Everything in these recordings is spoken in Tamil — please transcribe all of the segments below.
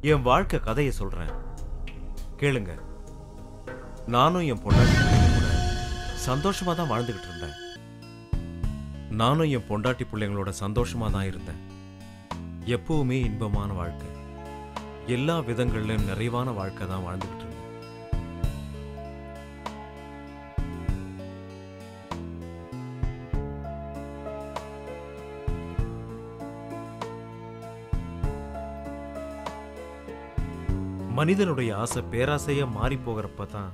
என் வாழ்க்கை கதையை சொல்றேன், கேளுங்க. நானும் என் பொண்டாட்டி பிள்ளைங்க கூட சந்தோஷமா தான் வாழ்ந்துகிட்டு இருந்தேன். நானும் என் பொண்டாட்டி பிள்ளைங்களோட சந்தோஷமா தான் இருந்தேன். எப்பவுமே இன்பமான வாழ்க்கை, எல்லா விதங்களிலும் நிறைவான வாழ்க்கை தான் வாழ்ந்துகிட்டு இருந்தேன். மனிதனுடைய ஆசை பேராசையா மாறி போகிறப்பதான்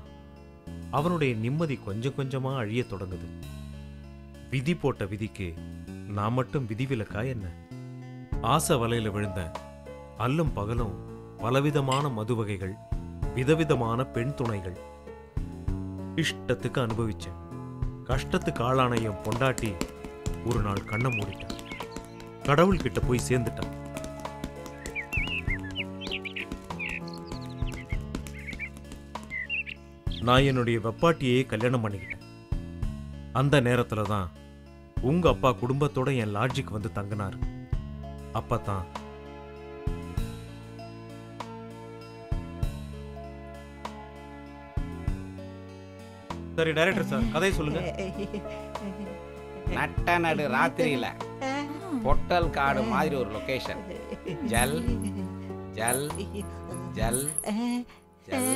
அவனுடைய நிம்மதி கொஞ்சம் கொஞ்சமா அழிய தொடங்குது. விதி போட்ட விதிக்கு நான் மட்டும் விதிவிலக்கா என்ன? ஆசை வலையில விழுந்த அல்லும் பகலும் பலவிதமான மது வகைகள், விதவிதமான பெண் துணைகள் இஷ்டத்துக்கு அனுபவிச்சேன். கஷ்டத்துக்கு ஆளான என் பொண்டாட்டி ஒரு நாள் கண்ணை மூடிட்டான். கடவுள்கிட்ட போய் சேர்ந்துட்டான். நான் என்னுடைய வெப்பாட்டியே கல்யாணம் பண்ணிக்கிட்டேன். அந்த நேரத்துல தான் உங்க அப்பா குடும்பத்தோட என் லாட்ஜுக்கு வந்து தங்கினாரு. அப்பதான் சரி டைரக்டர் சார், கதையை சொல்லுங்க. நட்ட நடு ராத்திரியில பொட்டல் காடு மாதிரி ஒரு லொகேஷன். ஜல் ஜல் ஜல் ஜல்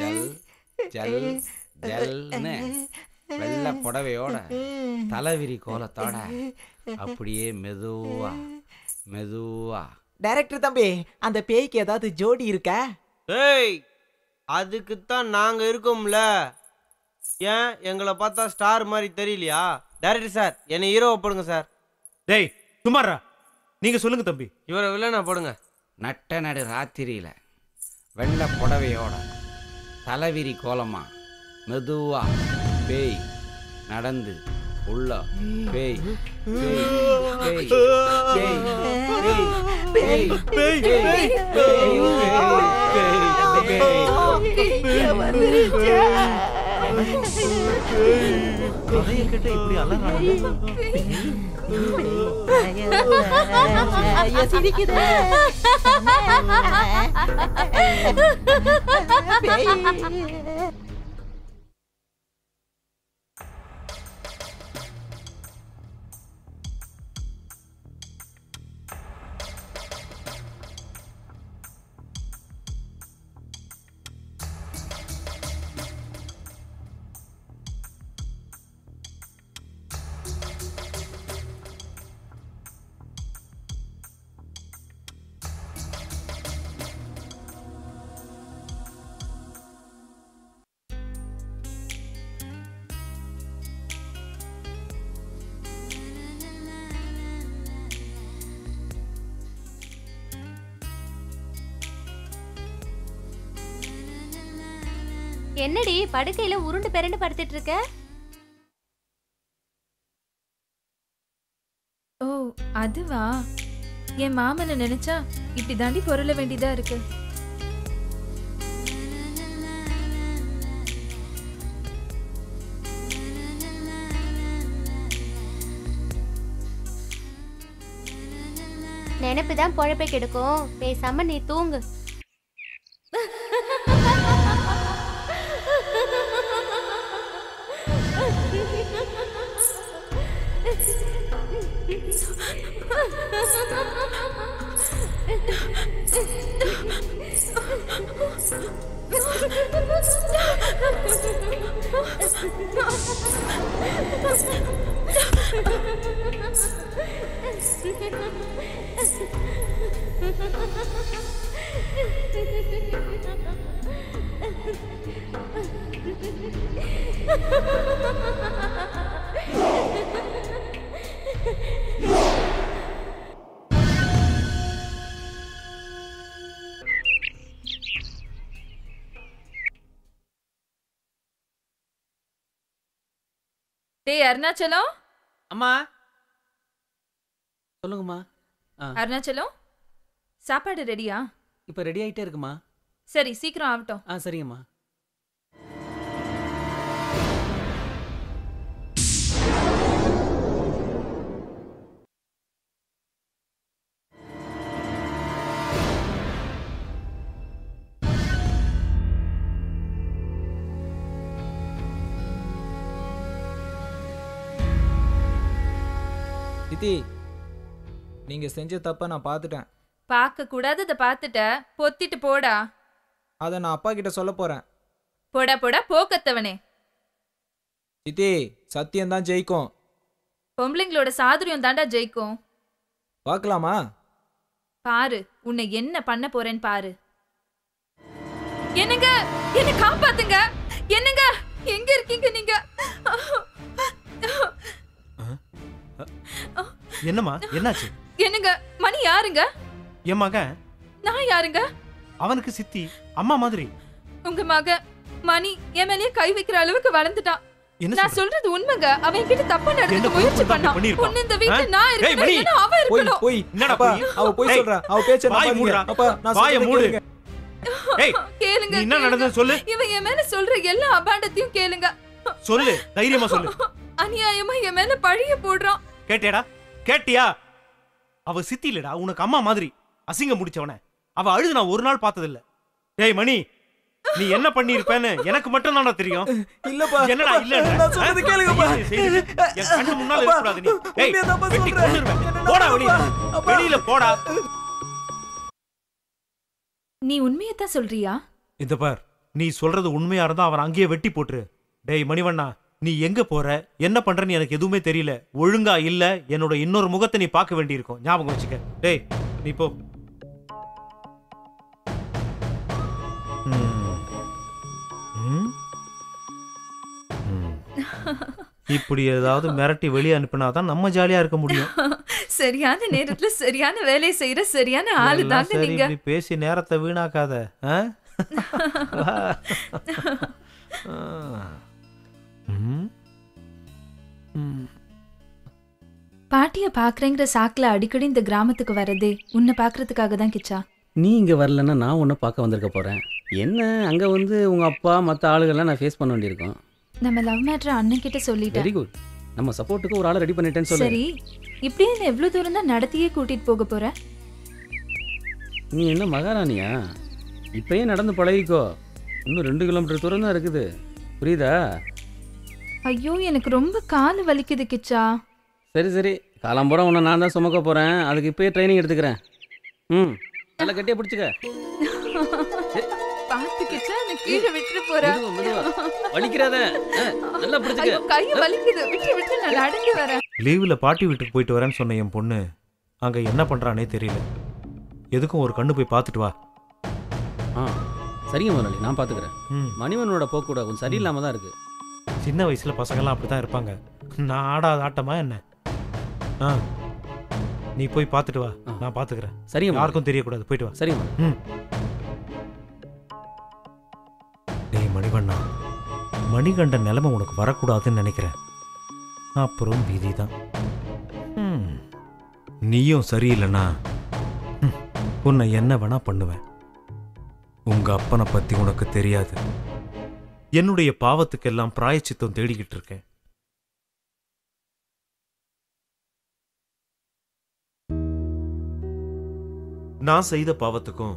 ஜல் ஜல் ஜல்னு வெள்ளை புடவையோட தலைவிரி கோலத்தோட அப்படியே மெதுவா மெதுவா. டைரக்டர் தம்பி, அந்த பேய்க்கு ஏதாவது ஜோடி இருக்கா? ஏய், அதுக்குத்தான் நாங்க இருக்கோம்ல. ஏன் எங்களை பார்த்தா ஸ்டார் மாதிரி தெரியலையா? டைரக்டர் சார், என்னை ஹீரோவை போடுங்க சார். டேய் சுமாரா, நீங்க சொல்லுங்க தம்பி. இவரை வில்லனா போடுங்க. நட்ட நடு ராத்திரியில வெள்ளை புடவையோட தலைவிரி கோலமா மெதுவா பேய் நடந்து உள்ள பேய் பேய் பேய் பேய் பேய் பேய் கதையை கேட்ட இப்படி அலறாங்க. என்னடி படுக்கையில உருண்டு பெரண்டு படுத்துட்டு இருக்க? ஓ அதுவா, என் மாமனை நினைச்சா இப்படி தாண்டி பொருள வேண்டியதா இருக்கு. நினைப்புதான் பொழப்பை கெடுக்கும். பேசாம நீ தூங்கு. டேய் அருணாச்சலம். அம்மா சொல்லுங்கம்மா. அருணாச்சலம், சாப்பாடு ரெடியா? இப்போ ரெடி ஆகிட்டே இருக்குமா? சரி சீக்கிரம் ஆகட்டும். சரிங்கம்மா. சித்தி நீங்க செஞ்ச தப்ப நான் பார்த்துட்டேன். பார்க்க கூடாதத பார்த்துட்ட, பொத்திட்டு போடா. அதை நான் அப்பா கிட்ட சொல்ல போறேன். போடா போடா போக்கத்தவனே. சித்தி சத்தியம் தான் ஜெயிக்கும். பொம்பளைங்களோட சாதுரியம் தாண்டா ஜெயிக்கும். பார்க்கலாமா? பாரு உன்னை என்ன பண்ண போறேன்னு பாரு. என்னங்க, என்ன காப்பாத்துங்க. என்னங்க, எங்க இருக்கீங்க நீங்க? என்னம்மா, என்னாச்சு? என்னங்க, மணி யாருங்க? என் மகன். நான் யாருங்க? அவனுக்கு சித்தி, அம்மா மாதிரி. உங்க மகன் மணி என் மேலயே கை வைக்கிற அளவுக்கு வளர்ந்துட்டான். என்ன நான் சொல்றது உண்மைங்க. அவன் கிட்ட தப்பா நடந்துக்க முயற்சி பண்ணான். பொண்ணு இந்த வீட்ல நான் இருக்கணும், இல்லனா அவ போய் இருக்கணும். போய் என்னடா அப்பா, போய்? அவ போய் சொல்றா. அவ பேச்ச வாயை நம்பாதீங்க. மூடுடா. அப்பா நான் வாயை சொல்றத மூடு. கேளுங்க. ஏய், கேளுங்க. நீ என்ன நடந்தது சொல்லு. இவன் என் மேல சொல்ற எல்லா அபாண்டத்தையும் கேளுங்க. சொல்லு, தைரியமா சொல்லு. அநியாயமா என் மேல பழிய போடுறான். கேட்டியாடா? கேட்டியா? அவ சித்தி இல்லடா, உனக்கு அம்மா மாதிரி. அசிங்கம் முடிச்சவன. அவ அழுது நான் ஒரு நாள் பார்த்ததில்ல. டேய் மணி, நீ என்ன பண்ணி இருப்பேன்னு எனக்கு மட்டும் தானே தெரியும். இல்லப்பா. என்னடா இல்ல? நான் சொல்றது கேளுங்கப்பா. என் கண்ணு முன்னால இருக்க கூடாது நீ. ஏய், உண்மையா தான்ப்பா வெட்டி சொல்றேன். கொன்னுருவேன். போடா வெளிய. வெளியில போடா. நீ உண்மையத்தான் சொல்றியா? இந்த பார், நீ சொல்றது உண்மையா இருந்தா அவன் அங்கேயே வெட்டி போட்டுரு. டேய் மணிவண்ணா, நீ எங்க போற, என்ன பண்றன்னு எனக்கு எதுவுமே தெரியல. ஒழுங்கா இல்ல என்னோட இன்னொரு முகத்தை நீ பார்க்க வேண்டியிருக்கும். ஞாபகம் வச்சுக்க. டேய் நீ போ. இப்படி ஏதாவது மிரட்டி வெளியே அனுப்பினாதான் நம்ம ஜாலியா இருக்க முடியும். சரியான நேரத்துல சரியான வேலையை செய்யற சரியான ஆளு எல்லாம் தாங்க சரி, நீங்க. இப்படி பேசி நேரத்தை வீணாக்காத. ஆ? ம்? ம். பாட்டிய பாக்குறேங்கிற சாக்குல அடிக்கடி இந்த கிராமத்துக்கு வரதே உன்னை பாக்குறதுக்காக தான் கிச்சா. நீ இங்கே வரலன்னா நான் ஒன்றும் பார்க்க வந்திருக்க போகிறேன். என்ன அங்கே வந்து உங்கள் அப்பா மற்ற ஆளுகள்லாம் நான் ஃபேஸ் பண்ண வேண்டியிருக்கோம். நம்ம லவ் மேட்டர் அண்ணன் கிட்ட சொல்லிட்டேன். Very good. நம்ம சப்போர்ட்டுக்கு ஒரு ஆளை ரெடி பண்ணிட்டேன்னு சொல்லு. சரி, இப்படியே என்ன எவ்வளவு தூரம் தான் நடத்தியே கூட்டிட்டு போக போற? நீ என்ன மகாராணியா? இப்பயே நடந்து பழகிக்கோ. இன்னும் 2 கிலோமீட்டர் தூரம் தான் இருக்குது. புரியுதா? ஐயோ, எனக்கு ரொம்ப கால் வலிக்குது கிச்சா. சரி சரி, காலம்புறம் உன்னை நான் தான் சுமக்க போகிறேன். அதுக்கு இப்பயே ட்ரைனிங் எடுத்துக்கிறேன். ம், நல்லா கட்டியாக பிடிச்சிக்க. பாத்து கிச்சா, நான் கீழே விட்டுட்டு போறேன். மெதுவா வலிக்கிறாத. நல்லா பிடிச்சிக்க. ஐயோ, கை வலிக்குது. விட்டு விட்டு நான் நடந்து வரேன். லீவுல பாட்டி வீட்டுக்கு போயிட்டு வரேன்னு சொன்ன என் பொண்ணு அங்க என்ன பண்றானே தெரியல. எதுக்கும் ஒரு கண்ணு போய் பார்த்துட்டு வா. ஆ சரிங்க முதலாளி, நான் பார்த்துக்கிறேன். ம். மணிவனோட போக்கூட கொஞ்சம் சரியில்லாமல் தான் இருக்குது. சின்ன வயசுல பசங்கள்லாம் அப்படித்தான் இருப்பாங்க. நான் ஆடாத ஆட்டமா என்ன? ஆ, நீ போய் பார்த்துட்டு வா, நான் பார்த்துக்கிறேன். சரிங்க முதலாளி. யாருக்கும் தெரியக்கூடாது. போயிட்டு வா. சரிங்க முதலாளி. ம். டேய் மணிவண்ணா, மணிகண்டன் நிலைமை உனக்கு வரக்கூடாதுன்னு நினைக்கிறேன். அப்புறம் விதி தான். நீயும் சரியில்லைன்னா உன்னை என்ன வேணா பண்ணுவேன். உங்க அப்பனை பத்தி உனக்கு தெரியாது. என்னுடைய பாவத்துக்கெல்லாம் பிராயச்சித்தம் தேடிக்கிட்டு இருக்கேன். நான் செய்த பாவத்துக்கும்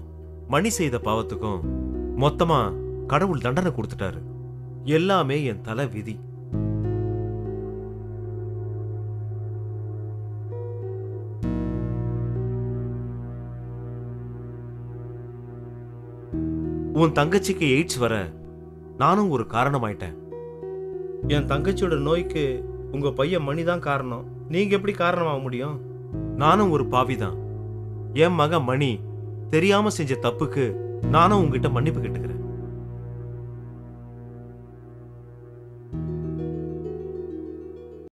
மணி செய்த பாவத்துக்கும் மொத்தமா கடவுள் தண்டனை கொடுத்துட்டாரு. எல்லாமே என் தலை விதி. உன் தங்கச்சிக்கு எய்ட்ஸ் வர நானும் ஒரு காரணமாயிட்டேன். என் தங்கச்சியோட நோய்க்கு உங்க பையன் மணிதான் காரணம். நீங்க எப்படி காரணமாக முடியும்? நானும் ஒரு பாவிதான். என் மகன் மணி தெரியாம செஞ்ச தப்புக்கு நானும் உங்ககிட்ட மன்னிப்பு கேட்டுக்கிறேன்.